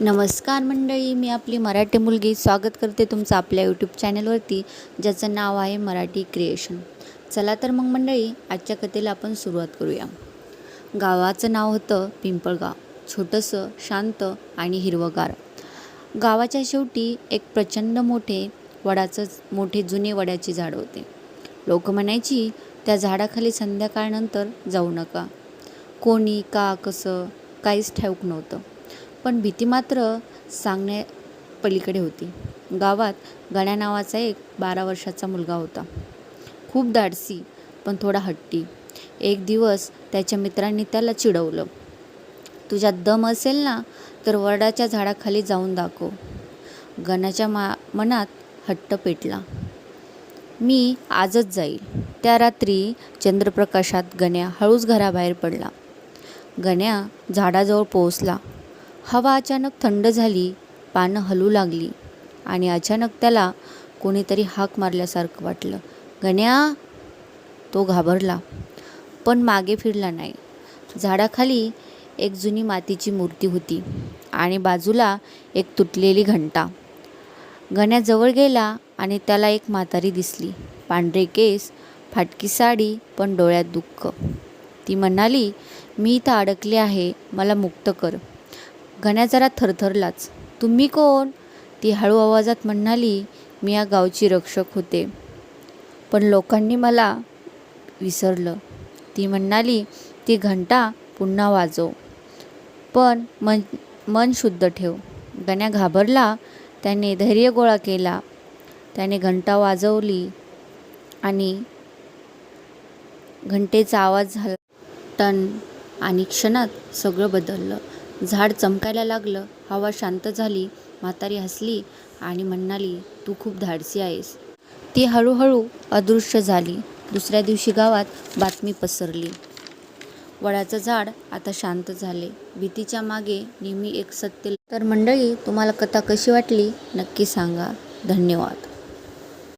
नमस्कार मंडळी, मी आपली मराठी मुलगी स्वागत करते तुमचं आपल्या यूट्यूब चॅनलवरती, ज्याचं नाव आहे मराठी क्रिएशन. चला तर मग मंडळी, आजच्या कथेला आपण सुरुवात करूया. गावाचं नाव होतं पिंपळगाव. छोटंसं, शांत आणि हिरवंगार. गावाच्या शेवटी एक प्रचंड मोठे जुने वडाचे झाड होते. लोक म्हणायची, त्या झाडाखाली संध्याकाळनंतर जाऊ नका. कोणी का कसं काहीच ठाऊक नव्हतं, पण भीती मात्र सांगण्या पलीकडे होती. गावात गण्या नावाचा एक 12 वर्षाचा मुलगा होता. खूप धाडसी पण थोडा हट्टी. एक दिवस त्याच्या मित्रांनी त्याला चिडवलं, तुझ्यात दम असेल ना तर वडाच्या झाडाखाली जाऊन दाखव. गण्याच्या मनात हट्ट पेटला. मी आजच जाईल. त्या रात्री चंद्रप्रकाशात गण्या हळूच घराबाहेर पडला. गण्या झाडाजवळ पोहोचला. हवा अचानक थंड झाली, पानं हलू लागली आणि अचानक त्याला कोणीतरी हाक मारल्यासारखं वाटलं. गण्या! तो घाबरला, पण मागे फिरला नाही. झाडाखाली एक जुनी मातीची मूर्ती होती आणि बाजूला एक तुटलेली घंटा. गण्या जवळ गेला आणि त्याला एक म्हातारी दिसली. पांढरे केस, फाटकी साडी, पण डोळ्यात दुःख. ती म्हणाली, मी इथं अडकले आहे, मला मुक्त कर. गण्या जरा थरथरलाच. तुम्ही कोण? ती हळू आवाजात म्हणाली, मी या गावची रक्षक होते, पण लोकांनी मला विसरलं. ती म्हणाली, ती घंटा पुन्हा वाजव, पण मन शुद्ध ठेव. गण्या घाबरला. त्याने धैर्य गोळा केला. त्याने घंटा वाजवली आणि घंटेचा आवाज झाला टन, आणि क्षणात सगळं बदललं. झाड चमकायला लागलं, हवा शांत झाली. म्हातारी हसली आणि म्हणाली, तू खूप धाडसी आहेस. ती हळूहळू अदृश्य झाली. दुसऱ्या दिवशी गावात बातमी पसरली, वडाचं झाड आता शांत झाले. भीतीच्या मागे नेहमी एक सत्य. तर मंडळी, तुम्हाला कथा कशी वाटली नक्की सांगा. धन्यवाद.